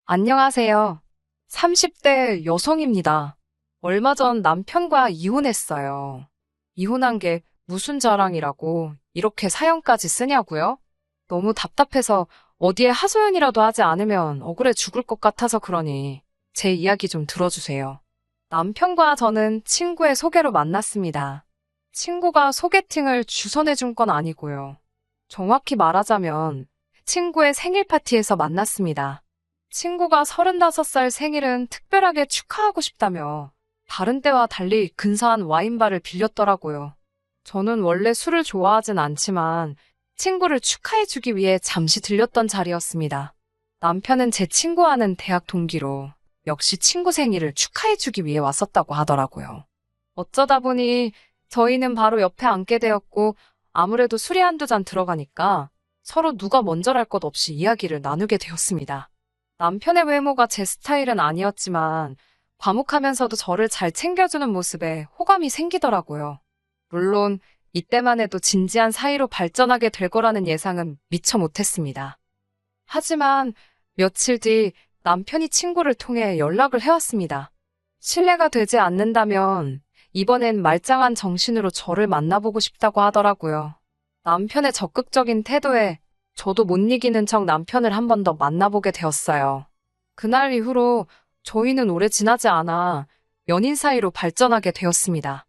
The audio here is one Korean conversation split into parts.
안녕하세요. 30대 여성입니다. 얼마 전 남편과 이혼했어요. 이혼한 게 무슨 자랑이라고 이렇게 사연까지 쓰냐고요? 너무 답답해서 어디에 하소연이라도 하지 않으면 억울해 죽을 것 같아서 그러니 제 이야기 좀 들어주세요. 남편과 저는 친구의 소개로 만났습니다. 친구가 소개팅을 주선해준 건 아니고요. 정확히 말하자면 친구의 생일 파티에서 만났습니다. 친구가 35살 생일은 특별하게 축하하고 싶다며 다른 때와 달리 근사한 와인바를 빌렸더라고요. 저는 원래 술을 좋아하진 않지만 친구를 축하해주기 위해 잠시 들렸던 자리였습니다. 남편은 제 친구와는 대학 동기로 역시 친구 생일을 축하해주기 위해 왔었다고 하더라고요. 어쩌다 보니 저희는 바로 옆에 앉게 되었고 아무래도 술이 한두 잔 들어가니까 서로 누가 먼저랄 것 없이 이야기를 나누게 되었습니다. 남편의 외모가 제 스타일은 아니었지만 과묵하면서도 저를 잘 챙겨주는 모습에 호감이 생기더라고요. 물론 이때만 해도 진지한 사이로 발전하게 될 거라는 예상은 미처 못했습니다. 하지만 며칠 뒤 남편이 친구를 통해 연락을 해왔습니다. 신뢰가 되지 않는다면 이번엔 말짱한 정신으로 저를 만나보고 싶다고 하더라고요. 남편의 적극적인 태도에 저도 못 이기는 척 남편을 한 번 더 만나보게 되었어요. 그날 이후로 저희는 오래 지나지 않아 연인 사이로 발전하게 되었습니다.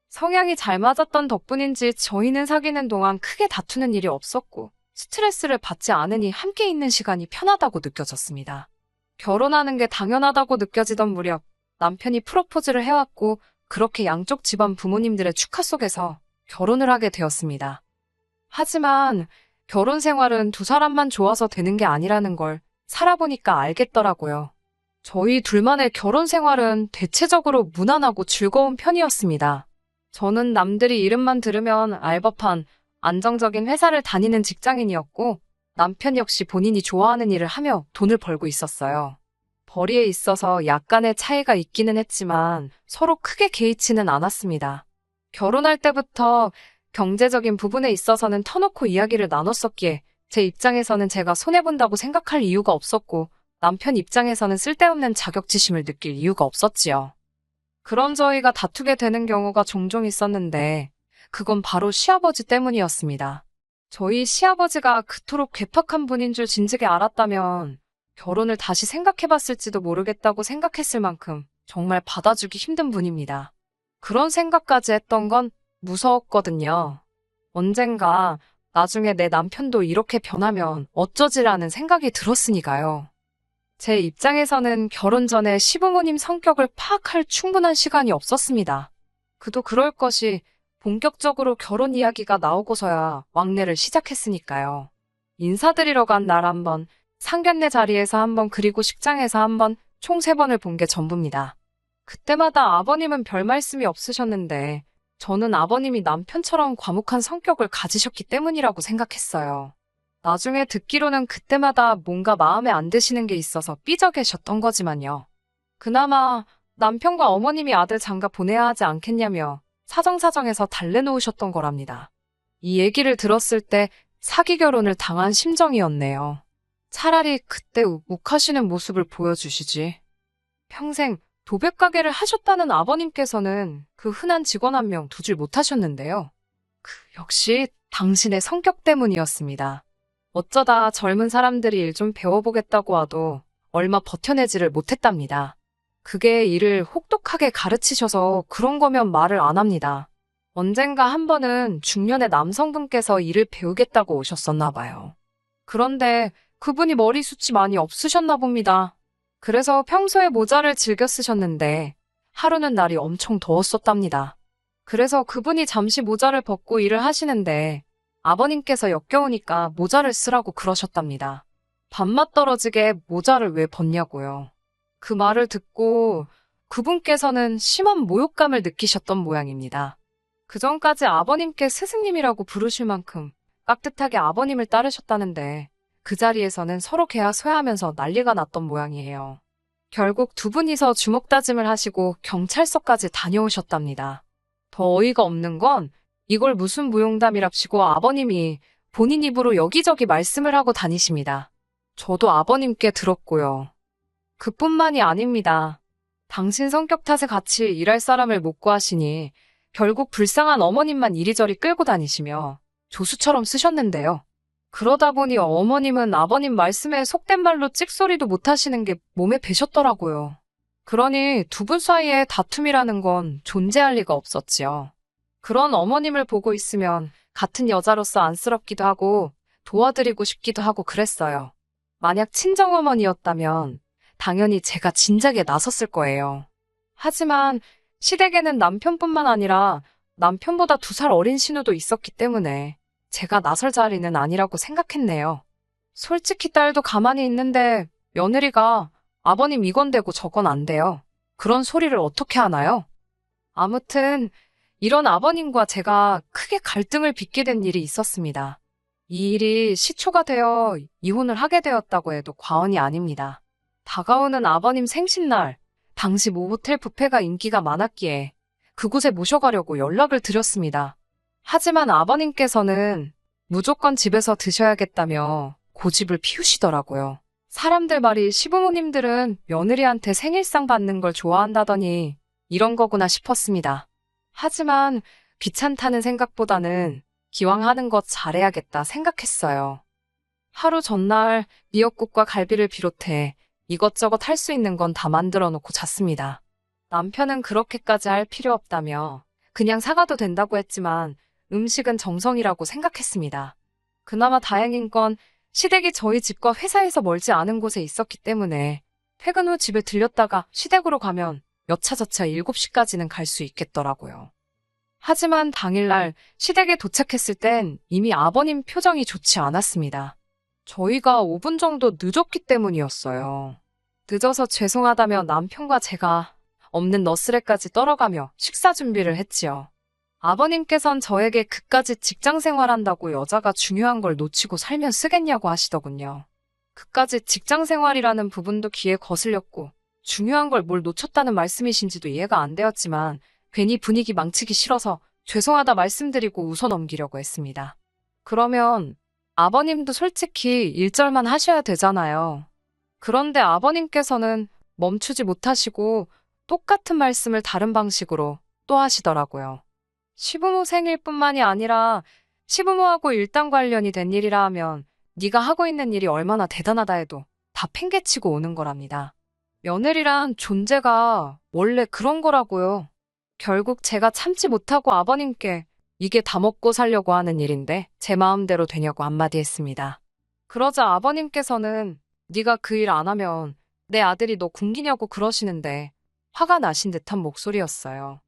성향이 잘 맞았던 덕분인지 저희는 사귀는 동안 크게 다투는 일이 없었고 스트레스를 받지 않으니 함께 있는 시간이 편하다고 느껴졌습니다. 결혼하는 게 당연하다고 느껴지던 무렵 남편이 프로포즈를 해왔고 그렇게 양쪽 집안 부모님들의 축하 속에서 결혼을 하게 되었습니다. 하지만 결혼 생활은 두 사람만 좋아서 되는 게 아니라는 걸 살아보니까 알겠더라고요. 저희 둘만의 결혼 생활은 대체적으로 무난하고 즐거운 편이었습니다. 저는 남들이 이름만 들으면 알 법한 안정적인 회사를 다니는 직장인이었고 남편 역시 본인이 좋아하는 일을 하며 돈을 벌고 있었어요. 벌이에 있어서 약간의 차이가 있기는 했지만 서로 크게 개의치는 않았습니다. 결혼할 때부터 경제적인 부분에 있어서는 터놓고 이야기를 나눴었기에 제 입장에서는 제가 손해본다고 생각할 이유가 없었고 남편 입장에서는 쓸데없는 자격지심을 느낄 이유가 없었지요. 그런 저희가 다투게 되는 경우가 종종 있었는데 그건 바로 시아버지 때문이었습니다. 저희 시아버지가 그토록 괴팍한 분인 줄 진즉에 알았다면 결혼을 다시 생각해봤을지도 모르겠다고 생각했을 만큼 정말 받아주기 힘든 분입니다. 그런 생각까지 했던 건 무서웠거든요. 언젠가 나중에 내 남편도 이렇게 변하면 어쩌지라는 생각이 들었으니까요. 제 입장에서는 결혼 전에 시부모님 성격을 파악할 충분한 시간이 없었습니다. 그도 그럴 것이 본격적으로 결혼 이야기가 나오고서야 왕래를 시작했으니까요. 인사드리러 간 날 한 번, 상견례 자리에서 한 번, 그리고 식장에서 한 번, 총 3번을 본 게 전부입니다. 그때마다 아버님은 별 말씀이 없으셨는데 저는 아버님이 남편처럼 과묵한 성격을 가지셨기 때문이라고 생각했어요. 나중에 듣기로는 그때마다 뭔가 마음에 안 드시는 게 있어서 삐져 계셨던 거지만요. 그나마 남편과 어머님이 아들 장가 보내야 하지 않겠냐며 사정사정해서 달래놓으셨던 거랍니다. 이 얘기를 들었을 때 사기 결혼을 당한 심정이었네요. 차라리 그때 욱하시는 모습을 보여주시지. 평생 도백 가게를 하셨다는 아버님께서는 그 흔한 직원 한 명 두질 못하셨는데요. 역시 당신의 성격 때문이었습니다. 어쩌다 젊은 사람들이 일 좀 배워보겠다고 와도 얼마 버텨내지를 못했답니다. 그게 일을 혹독하게 가르치셔서 그런 거면 말을 안 합니다. 언젠가 한 번은 중년의 남성분께서 일을 배우겠다고 오셨었나 봐요. 그런데 그분이 머리숱이 많이 없으셨나 봅니다. 그래서 평소에 모자를 즐겨 쓰셨는데 하루는 날이 엄청 더웠었답니다. 그래서 그분이 잠시 모자를 벗고 일을 하시는데 아버님께서 역겨우니까 모자를 쓰라고 그러셨답니다. 밥맛 떨어지게 모자를 왜 벗냐고요. 그 말을 듣고 그분께서는 심한 모욕감을 느끼셨던 모양입니다. 그전까지 아버님께 스승님이라고 부르실 만큼 깍듯하게 아버님을 따르셨다는데 그 자리에서는 서로 개하소야하면서 난리가 났던 모양이에요. 결국 두 분이서 주먹다짐을 하시고 경찰서까지 다녀오셨답니다. 더 어이가 없는 건 이걸 무슨 무용담이랍시고 아버님이 본인 입으로 여기저기 말씀을 하고 다니십니다. 저도 아버님께 들었고요. 그뿐만이 아닙니다. 당신 성격 탓에 같이 일할 사람을 못 구하시니 결국 불쌍한 어머님만 이리저리 끌고 다니시며 조수처럼 쓰셨는데요. 그러다 보니 어머님은 아버님 말씀에 속된 말로 찍소리도 못 하시는 게 몸에 배셨더라고요. 그러니 두 분 사이에 다툼이라는 건 존재할 리가 없었지요. 그런 어머님을 보고 있으면 같은 여자로서 안쓰럽기도 하고 도와드리고 싶기도 하고 그랬어요. 만약 친정어머니였다면 당연히 제가 진작에 나섰을 거예요. 하지만 시댁에는 남편뿐만 아니라 남편보다 2살 어린 신우도 있었기 때문에 제가 나설 자리는 아니라고 생각했네요. 솔직히 딸도 가만히 있는데 며느리가 아버님 이건 되고 저건 안 돼요. 그런 소리를 어떻게 하나요? 아무튼 이런 아버님과 제가 크게 갈등을 빚게 된 일이 있었습니다. 이 일이 시초가 되어 이혼을 하게 되었다고 해도 과언이 아닙니다. 다가오는 아버님 생신날, 당시 모호텔 뷔페가 인기가 많았기에 그곳에 모셔가려고 연락을 드렸습니다. 하지만 아버님께서는 무조건 집에서 드셔야겠다며 고집을 피우시더라고요. 사람들 말이 시부모님들은 며느리한테 생일상 받는 걸 좋아한다더니 이런 거구나 싶었습니다. 하지만 귀찮다는 생각보다는 기왕 하는 것 잘해야겠다 생각했어요. 하루 전날 미역국과 갈비를 비롯해 이것저것 할 수 있는 건 다 만들어 놓고 잤습니다. 남편은 그렇게까지 할 필요 없다며 그냥 사가도 된다고 했지만 음식은 정성이라고 생각했습니다. 그나마 다행인 건 시댁이 저희 집과 회사에서 멀지 않은 곳에 있었기 때문에 퇴근 후 집에 들렸다가 시댁으로 가면 여차저차 7시까지는 갈 수 있겠더라고요. 하지만 당일날 시댁에 도착했을 땐 이미 아버님 표정이 좋지 않았습니다. 저희가 5분 정도 늦었기 때문이었어요. 늦어서 죄송하다며 남편과 제가 없는 너스레까지 떨어가며 식사 준비를 했지요. 아버님께선 저에게 그까짓 직장 생활한다고 여자가 중요한 걸 놓치고 살면 쓰겠냐고 하시더군요. 그까짓 직장 생활이라는 부분도 귀에 거슬렸고 중요한 걸 뭘 놓쳤다는 말씀이신지도 이해가 안 되었지만 괜히 분위기 망치기 싫어서 죄송하다 말씀드리고 웃어 넘기려고 했습니다. 그러면 아버님도 솔직히 1절만 하셔야 되잖아요. 그런데 아버님께서는 멈추지 못하시고 똑같은 말씀을 다른 방식으로 또 하시더라고요. 시부모 생일뿐만이 아니라 시부모하고 일당 관련이 된 일이라 하면 네가 하고 있는 일이 얼마나 대단하다 해도 다 팽개치고 오는 거랍니다. 며느리란 존재가 원래 그런 거라고요. 결국 제가 참지 못하고 아버님께 이게 다 먹고 살려고 하는 일인데 제 마음대로 되냐고 한마디 했습니다. 그러자 아버님께서는 네가 그 일 안 하면 내 아들이 너 굶기냐고 그러시는데 화가 나신 듯한 목소리였어요.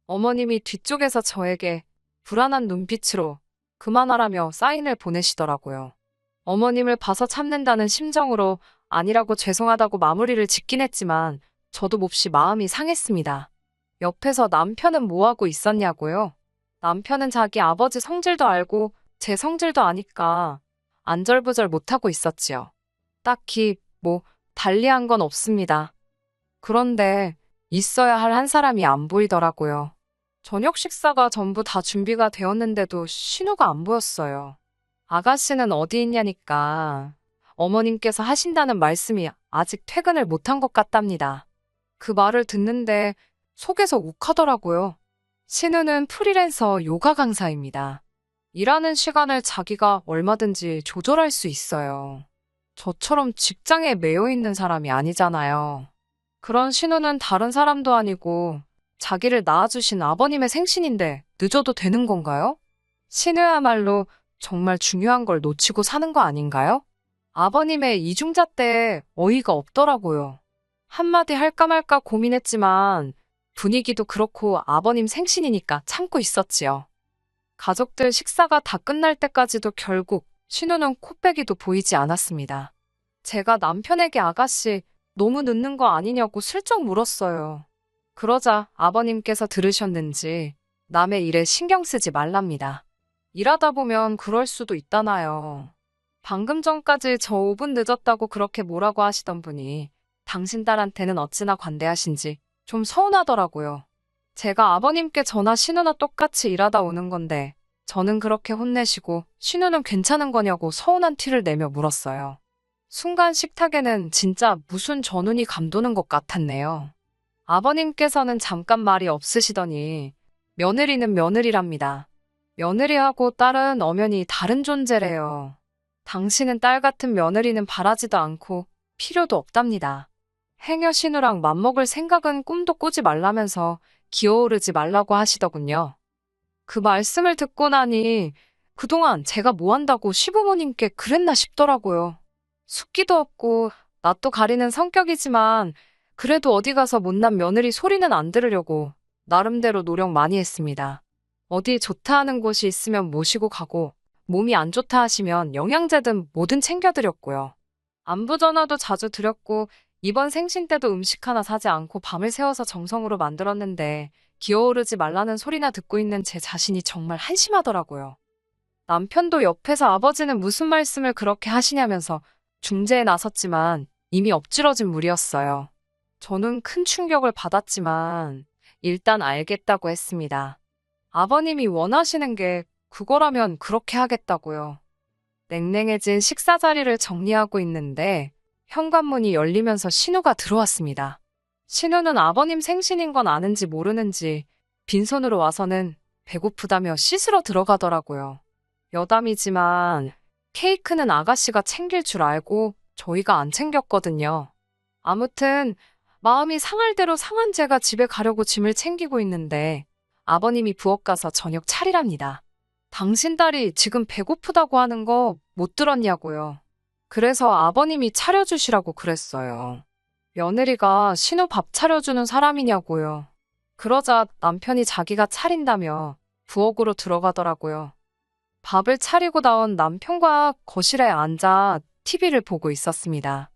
어머님이 뒤쪽에서 저에게 불안한 눈빛으로 그만하라며 사인을 보내시더라고요. 어머님을 봐서 참는다는 심정으로 아니라고 죄송하다고 마무리를 짓긴 했지만 저도 몹시 마음이 상했습니다. 옆에서 남편은 뭐하고 있었냐고요? 남편은 자기 아버지 성질도 알고 제 성질도 아니까 안절부절 못하고 있었지요. 딱히 달리한 건 없습니다. 그런데 있어야 할 한 사람이 안 보이더라고요. 저녁 식사가 전부 다 준비가 되었는데도 신우가 안 보였어요. 아가씨는 어디 있냐니까 어머님께서 하신다는 말씀이 아직 퇴근을 못한 것 같답니다. 그 말을 듣는데 속에서 욱하더라고요. 신우는 프리랜서 요가 강사입니다. 일하는 시간을 자기가 얼마든지 조절할 수 있어요. 저처럼 직장에 매여 있는 사람이 아니잖아요. 그런 신우는 다른 사람도 아니고 자기를 낳아주신 아버님의 생신인데 늦어도 되는 건가요? 신우야말로 정말 중요한 걸 놓치고 사는 거 아닌가요? 아버님의 이중자 때 어이가 없더라고요. 한마디 할까 말까 고민했지만 분위기도 그렇고 아버님 생신이니까 참고 있었지요. 가족들 식사가 다 끝날 때까지도 결국 신우는 코빼기도 보이지 않았습니다. 제가 남편에게 아가씨 너무 늦는 거 아니냐고 슬쩍 물었어요. 그러자 아버님께서 들으셨는지 남의 일에 신경 쓰지 말랍니다. 일하다 보면 그럴 수도 있다나요. 방금 전까지 저 5분 늦었다고 그렇게 뭐라고 하시던 분이 당신 딸한테는 어찌나 관대하신지 좀 서운하더라고요. 제가 아버님께 저나 신우나 똑같이 일하다 오는 건데 저는 그렇게 혼내시고 신우는 괜찮은 거냐고 서운한 티를 내며 물었어요. 순간 식탁에는 진짜 무슨 전운이 감도는 것 같았네요. 아버님께서는 잠깐 말이 없으시더니 며느리는 며느리랍니다. 며느리하고 딸은 엄연히 다른 존재래요. 당신은 딸 같은 며느리는 바라지도 않고 필요도 없답니다. 행여 신우랑 맘먹을 생각은 꿈도 꾸지 말라면서 기어오르지 말라고 하시더군요. 그 말씀을 듣고 나니 그동안 제가 뭐 한다고 시부모님께 그랬나 싶더라고요. 숫기도 없고 낯도 가리는 성격이지만 그래도 어디 가서 못난 며느리 소리는 안 들으려고 나름대로 노력 많이 했습니다. 어디 좋다 하는 곳이 있으면 모시고 가고 몸이 안 좋다 하시면 영양제든 뭐든 챙겨드렸고요. 안부 전화도 자주 드렸고 이번 생신 때도 음식 하나 사지 않고 밤을 새워서 정성으로 만들었는데 기어오르지 말라는 소리나 듣고 있는 제 자신이 정말 한심하더라고요. 남편도 옆에서 아버지는 무슨 말씀을 그렇게 하시냐면서 중재에 나섰지만 이미 엎질러진 물이었어요. 저는 큰 충격을 받았지만 일단 알겠다고 했습니다. 아버님이 원하시는 게 그거라면 그렇게 하겠다고요. 냉랭해진 식사 자리를 정리하고 있는데 현관문이 열리면서 신우가 들어왔습니다. 신우는 아버님 생신인 건 아는지 모르는지 빈손으로 와서는 배고프다며 씻으러 들어가더라고요. 여담이지만 케이크는 아가씨가 챙길 줄 알고 저희가 안 챙겼거든요. 아무튼 마음이 상할 대로 상한 제가 집에 가려고 짐을 챙기고 있는데 아버님이 부엌 가서 저녁 차리랍니다. 당신 딸이 지금 배고프다고 하는 거 못 들었냐고요. 그래서 아버님이 차려주시라고 그랬어요. 며느리가 신우 밥 차려주는 사람이냐고요. 그러자 남편이 자기가 차린다며 부엌으로 들어가더라고요. 밥을 차리고 나온 남편과 거실에 앉아 TV를 보고 있었습니다.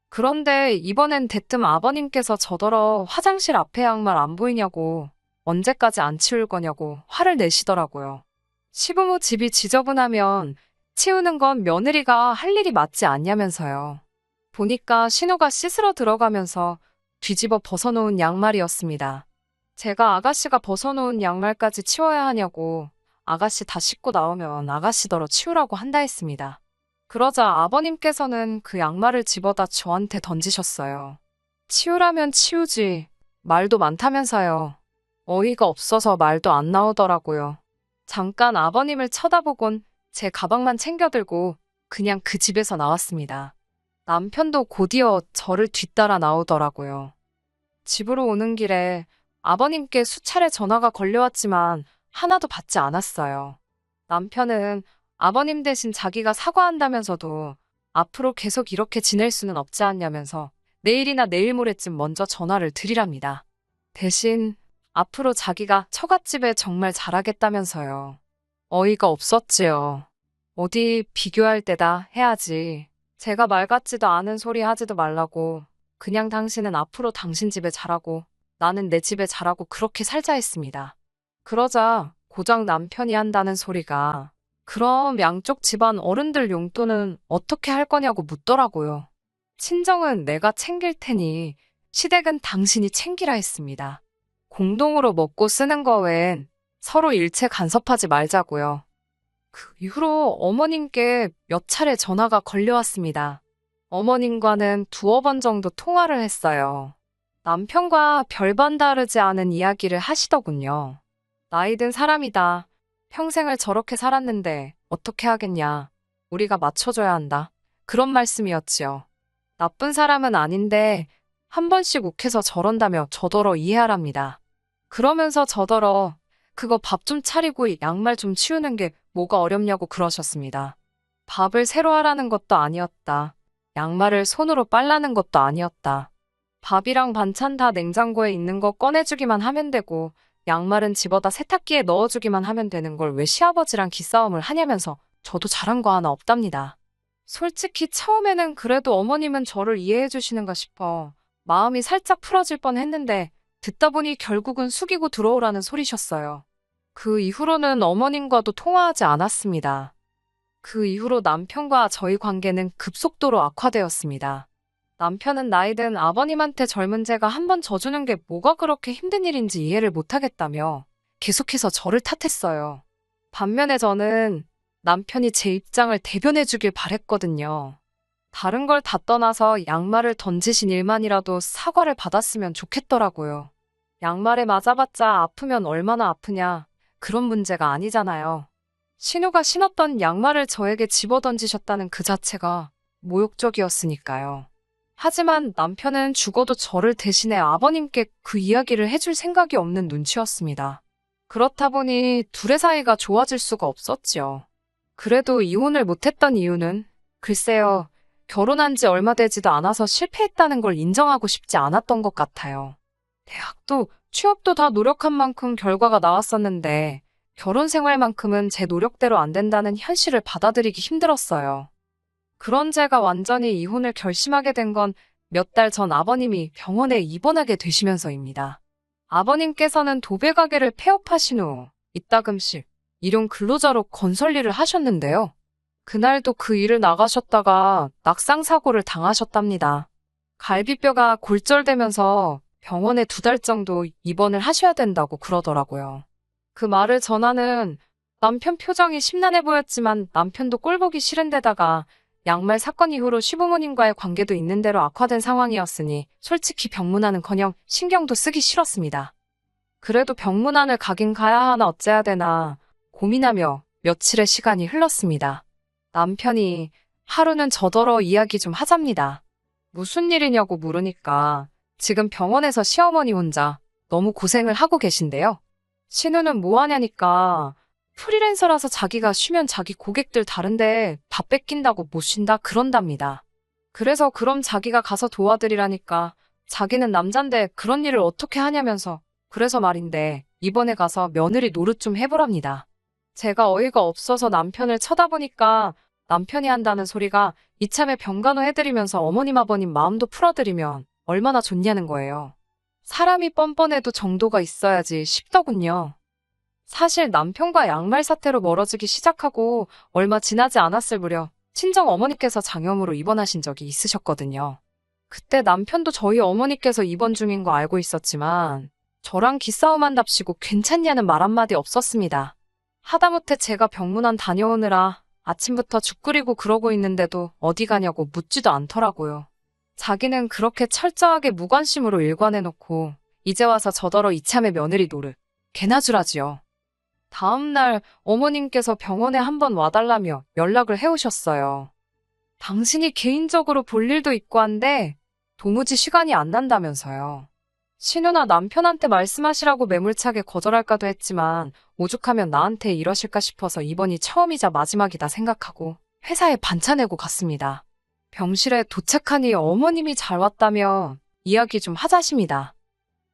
그런데 이번엔 대뜸 아버님께서 저더러 화장실 앞에 양말 안 보이냐고 언제까지 안 치울 거냐고 화를 내시더라고요. 시부모 집이 지저분하면 치우는 건 며느리가 할 일이 맞지 않냐면서요. 보니까 신우가 씻으러 들어가면서 뒤집어 벗어놓은 양말이었습니다. 제가 아가씨가 벗어놓은 양말까지 치워야 하냐고 아가씨 다 씻고 나오면 아가씨더러 치우라고 한다 했습니다. 그러자 아버님께서는 그 양말을 집어다 저한테 던지셨어요. 치우라면 치우지. 말도 많다면서요. 어이가 없어서 말도 안 나오더라고요. 잠깐 아버님을 쳐다보곤 제 가방만 챙겨들고 그냥 그 집에서 나왔습니다. 남편도 곧이어 저를 뒤따라 나오더라고요. 집으로 오는 길에 아버님께 수차례 전화가 걸려왔지만 하나도 받지 않았어요. 남편은 아버님 대신 자기가 사과한다면서도 앞으로 계속 이렇게 지낼 수는 없지 않냐면서 내일이나 내일 모레쯤 먼저 전화를 드리랍니다. 대신 앞으로 자기가 처갓집에 정말 잘하겠다면서요. 어이가 없었지요. 어디 비교할 때다 해야지. 제가 말 같지도 않은 소리 하지도 말라고. 그냥 당신은 앞으로 당신 집에 잘하고 나는 내 집에 잘하고 그렇게 살자 했습니다. 그러자 고작 남편이 한다는 소리가 그럼 양쪽 집안 어른들 용돈은 어떻게 할 거냐고 묻더라고요. 친정은 내가 챙길 테니 시댁은 당신이 챙기라 했습니다. 공동으로 먹고 쓰는 거 외엔 서로 일체 간섭하지 말자고요. 그 이후로 어머님께 몇 차례 전화가 걸려왔습니다. 어머님과는 두어 번 정도 통화를 했어요. 남편과 별반 다르지 않은 이야기를 하시더군요. 나이 든 사람이다. 평생을 저렇게 살았는데 어떻게 하겠냐. 우리가 맞춰줘야 한다. 그런 말씀이었지요. 나쁜 사람은 아닌데 한 번씩 욱해서 저런다며 저더러 이해하랍니다. 그러면서 저더러 그거 밥 좀 차리고 양말 좀 치우는 게 뭐가 어렵냐고 그러셨습니다. 밥을 새로 하라는 것도 아니었다. 양말을 손으로 빨라는 것도 아니었다. 밥이랑 반찬 다 냉장고에 있는 거 꺼내주기만 하면 되고 양말은 집어다 세탁기에 넣어주기만 하면 되는 걸 왜 시아버지랑 기싸움을 하냐면서 저도 잘한 거 하나 없답니다. 솔직히 처음에는 그래도 어머님은 저를 이해해 주시는가 싶어 마음이 살짝 풀어질 뻔 했는데 듣다 보니 결국은 숙이고 들어오라는 소리셨어요. 그 이후로는 어머님과도 통화하지 않았습니다. 그 이후로 남편과 저희 관계는 급속도로 악화되었습니다. 남편은 나이든 아버님한테 젊은 제가 한번 져주는 게 뭐가 그렇게 힘든 일인지 이해를 못하겠다며 계속해서 저를 탓했어요. 반면에 저는 남편이 제 입장을 대변해 주길 바랬거든요. 다른 걸 다 떠나서 양말을 던지신 일만이라도 사과를 받았으면 좋겠더라고요. 양말에 맞아봤자 아프면 얼마나 아프냐. 그런 문제가 아니잖아요. 신우가 신었던 양말을 저에게 집어던지셨다는 그 자체가 모욕적이었으니까요. 하지만 남편은 죽어도 저를 대신해 아버님께 그 이야기를 해줄 생각이 없는 눈치였습니다. 그렇다 보니 둘의 사이가 좋아질 수가 없었지요. 그래도 이혼을 못했던 이유는 글쎄요, 결혼한 지 얼마 되지도 않아서 실패했다는 걸 인정하고 싶지 않았던 것 같아요. 대학도 취업도 다 노력한 만큼 결과가 나왔었는데 결혼 생활만큼은 제 노력대로 안 된다는 현실을 받아들이기 힘들었어요. 그런 제가 완전히 이혼을 결심하게 된 건 몇 달 전 아버님이 병원에 입원하게 되시면서입니다. 아버님께서는 도배 가게를 폐업하신 후 이따금씩 일용 근로자로 건설 일을 하셨는데요. 그날도 그 일을 나가셨다가 낙상사고를 당하셨답니다. 갈비뼈가 골절되면서 병원에 2달 정도 입원을 하셔야 된다고 그러더라고요. 그 말을 전하는 남편 표정이 심란해 보였지만 남편도 꼴보기 싫은 데다가 양말 사건 이후로 시부모님과의 관계도 있는 대로 악화된 상황이었으니 솔직히 병문안은커녕 신경도 쓰기 싫었습니다. 그래도 병문안을 가긴 가야 하나 어째야 되나 고민하며 며칠의 시간이 흘렀습니다. 남편이 하루는 저더러 이야기 좀 하잡니다. 무슨 일이냐고 물으니까 지금 병원에서 시어머니 혼자 너무 고생을 하고 계신데요. 신우는 뭐 하냐니까 프리랜서라서 자기가 쉬면 자기 고객들 다른데 다 뺏긴다고 못 쉰다 그런답니다. 그래서 그럼 자기가 가서 도와드리라니까 자기는 남잔데 그런 일을 어떻게 하냐면서 그래서 말인데 이번에 가서 며느리 노릇 좀 해보랍니다. 제가 어이가 없어서 남편을 쳐다보니까 남편이 한다는 소리가 이참에 병간호 해드리면서 어머님 아버님 마음도 풀어드리면 얼마나 좋냐는 거예요. 사람이 뻔뻔해도 정도가 있어야지 싶더군요. 사실 남편과 양말 사태로 멀어지기 시작하고 얼마 지나지 않았을 무렵 친정 어머니께서 장염으로 입원하신 적이 있으셨거든요. 그때 남편도 저희 어머니께서 입원 중인 거 알고 있었지만 저랑 기싸움한답시고 괜찮냐는 말 한마디 없었습니다. 하다못해 제가 병문안 다녀오느라 아침부터 죽 끓이고 그러고 있는데도 어디 가냐고 묻지도 않더라고요. 자기는 그렇게 철저하게 무관심으로 일관해놓고 이제 와서 저더러 이참에 며느리 노릇 개나 주라지요. 다음날 어머님께서 병원에 한번 와달라며 연락을 해오셨어요. 당신이 개인적으로 볼 일도 있고 한데 도무지 시간이 안 난다면서요. 신우나 남편한테 말씀하시라고 매몰차게 거절할까도 했지만 오죽하면 나한테 이러실까 싶어서 이번이 처음이자 마지막이다 생각하고 회사에 반차 내고 갔습니다. 병실에 도착하니 어머님이 잘 왔다며 이야기 좀 하자십니다.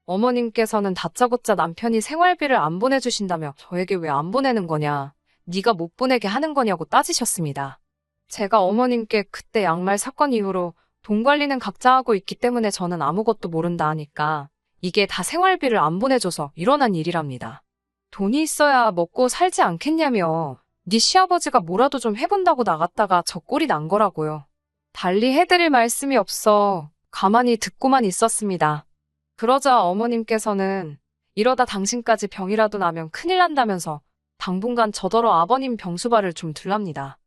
어머님께서는 다짜고짜 남편이 생활비를 안 보내주신다며 저에게 왜 안 보내는 거냐, 네가 못 보내게 하는 거냐고 따지셨습니다. 제가 어머님께 그때 양말 사건 이후로 돈 관리는 각자 하고 있기 때문에 저는 아무것도 모른다 하니까 이게 다 생활비를 안 보내줘서 일어난 일이랍니다. 돈이 있어야 먹고 살지 않겠냐며 네 시아버지가 뭐라도 좀 해본다고 나갔다가 저 꼴이 난 거라고요. 달리 해드릴 말씀이 없어 가만히 듣고만 있었습니다. 그러자 어머님께서는 이러다 당신까지 병이라도 나면 큰일 난다면서 당분간 저더러 아버님 병수발을 좀 들랍니다.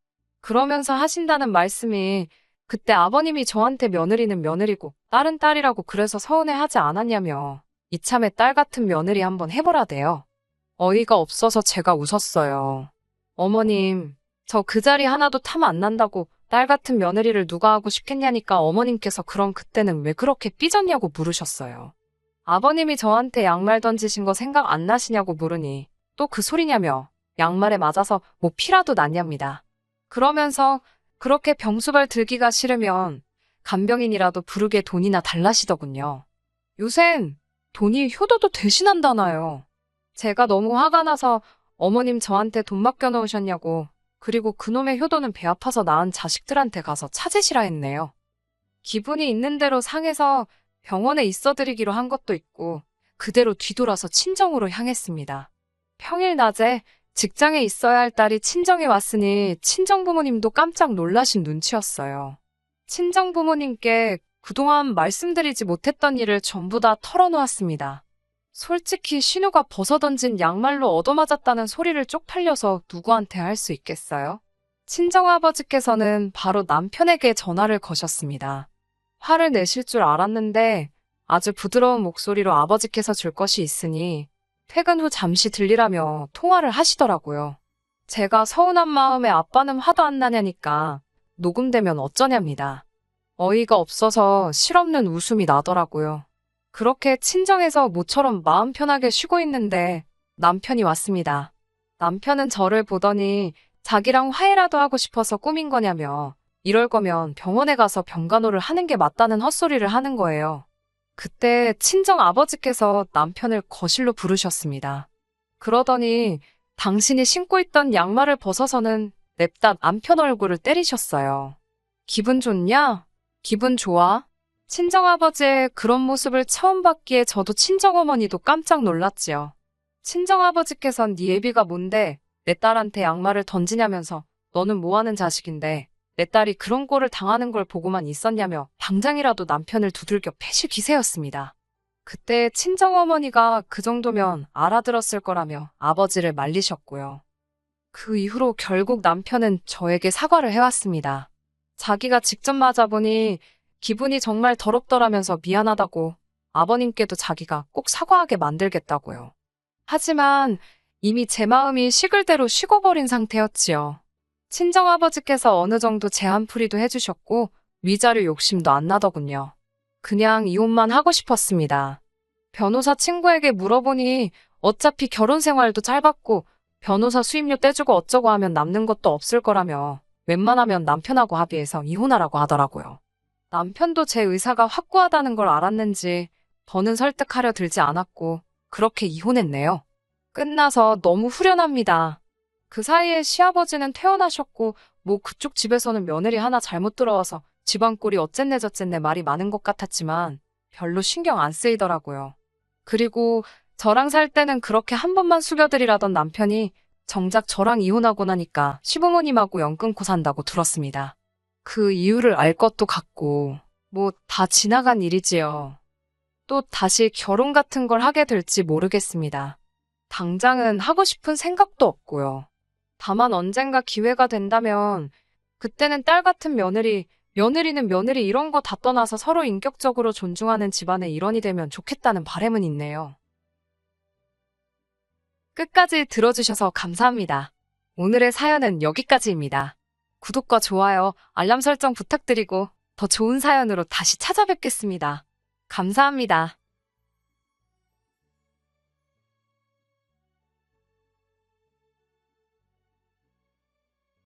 그러면서 하신다는 말씀이 그때 아버님이 저한테 며느리는 며느리고 딸은 딸이라고 그래서 서운해하지 않았냐며 이참에 딸 같은 며느리 한번 해보라대요. 어이가 없어서 제가 웃었어요. 어머님, 저 그 자리 하나도 탐 안 난다고 딸 같은 며느리를 누가 하고 싶겠냐니까 어머님께서 그럼 그때는 왜 그렇게 삐졌냐고 물으셨어요. 아버님이 저한테 양말 던지신 거 생각 안 나시냐고 물으니 또 그 소리냐며 양말에 맞아서 뭐 피라도 났냐입니다. 그러면서 그렇게 병수발 들기가 싫으면 간병인이라도 부르게 돈이나 달라시더군요. 요샌 돈이 효도도 대신한다나요. 제가 너무 화가 나서 어머님 저한테 돈 맡겨놓으셨냐고 그리고 그놈의 효도는 배 아파서 낳은 자식들한테 가서 찾으시라 했네요. 기분이 있는 대로 상해서 병원에 있어드리기로 한 것도 있고 그대로 뒤돌아서 친정으로 향했습니다. 평일 낮에 직장에 있어야 할 딸이 친정에 왔으니 친정부모님도 깜짝 놀라신 눈치였어요. 친정부모님께 그동안 말씀드리지 못했던 일을 전부 다 털어놓았습니다. 솔직히 신우가 벗어던진 양말로 얻어맞았다는 소리를 쪽팔려서 누구한테 할 수 있겠어요? 친정아버지께서는 바로 남편에게 전화를 거셨습니다. 화를 내실 줄 알았는데 아주 부드러운 목소리로 아버지께서 줄 것이 있으니 퇴근 후 잠시 들리라며 통화를 하시더라고요. 제가 서운한 마음에 아빠는 화도 안 나냐니까 녹음되면 어쩌냐입니다. 어이가 없어서 실없는 웃음이 나더라고요. 그렇게 친정에서 모처럼 마음 편하게 쉬고 있는데 남편이 왔습니다. 남편은 저를 보더니 자기랑 화해라도 하고 싶어서 꾸민 거냐며 이럴 거면 병원에 가서 병간호를 하는 게 맞다는 헛소리를 하는 거예요. 그때 친정 아버지께서 남편을 거실로 부르셨습니다. 그러더니 당신이 신고 있던 양말을 벗어서는 냅다 남편 얼굴을 때리셨어요. 기분 좋냐? 기분 좋아? 친정아버지의 그런 모습을 처음 봤기에 저도 친정어머니도 깜짝 놀랐지요. 친정아버지께선 네 애비가 뭔데 내 딸한테 양말을 던지냐면서 너는 뭐하는 자식인데 내 딸이 그런 꼴을 당하는 걸 보고만 있었냐며 당장이라도 남편을 두들겨 패실 기세였습니다. 그때 친정어머니가 그 정도면 알아들었을 거라며 아버지를 말리셨고요. 그 이후로 결국 남편은 저에게 사과를 해왔습니다. 자기가 직접 맞아보니 기분이 정말 더럽더라면서 미안하다고 아버님께도 자기가 꼭 사과하게 만들겠다고요. 하지만 이미 제 마음이 식을 대로 식어버린 상태였지요. 친정아버지께서 어느 정도 제한풀이도 해주셨고 위자료 욕심도 안 나더군요. 그냥 이혼만 하고 싶었습니다. 변호사 친구에게 물어보니 어차피 결혼 생활도 짧았고 변호사 수임료 떼주고 어쩌고 하면 남는 것도 없을 거라며 웬만하면 남편하고 합의해서 이혼하라고 하더라고요. 남편도 제 의사가 확고하다는 걸 알았는지 더는 설득하려 들지 않았고 그렇게 이혼했네요. 끝나서 너무 후련합니다. 그 사이에 시아버지는 퇴원하셨고 뭐 그쪽 집에서는 며느리 하나 잘못 들어와서 집안 꼴이 어쨌네 저쨌네 말이 많은 것 같았지만 별로 신경 안 쓰이더라고요. 그리고 저랑 살 때는 그렇게 한 번만 숙여드리라던 남편이 정작 저랑 이혼하고 나니까 시부모님하고 연 끊고 산다고 들었습니다. 그 이유를 알 것도 같고 뭐 다 지나간 일이지요. 또 다시 결혼 같은 걸 하게 될지 모르겠습니다. 당장은 하고 싶은 생각도 없고요. 다만 언젠가 기회가 된다면 그때는 딸 같은 며느리, 며느리는 며느리 이런 거 다 떠나서 서로 인격적으로 존중하는 집안의 일원이 되면 좋겠다는 바람은 있네요. 끝까지 들어주셔서 감사합니다. 오늘의 사연은 여기까지입니다. 구독과 좋아요, 알람 설정 부탁드리고 더 좋은 사연으로 다시 찾아뵙겠습니다. 감사합니다.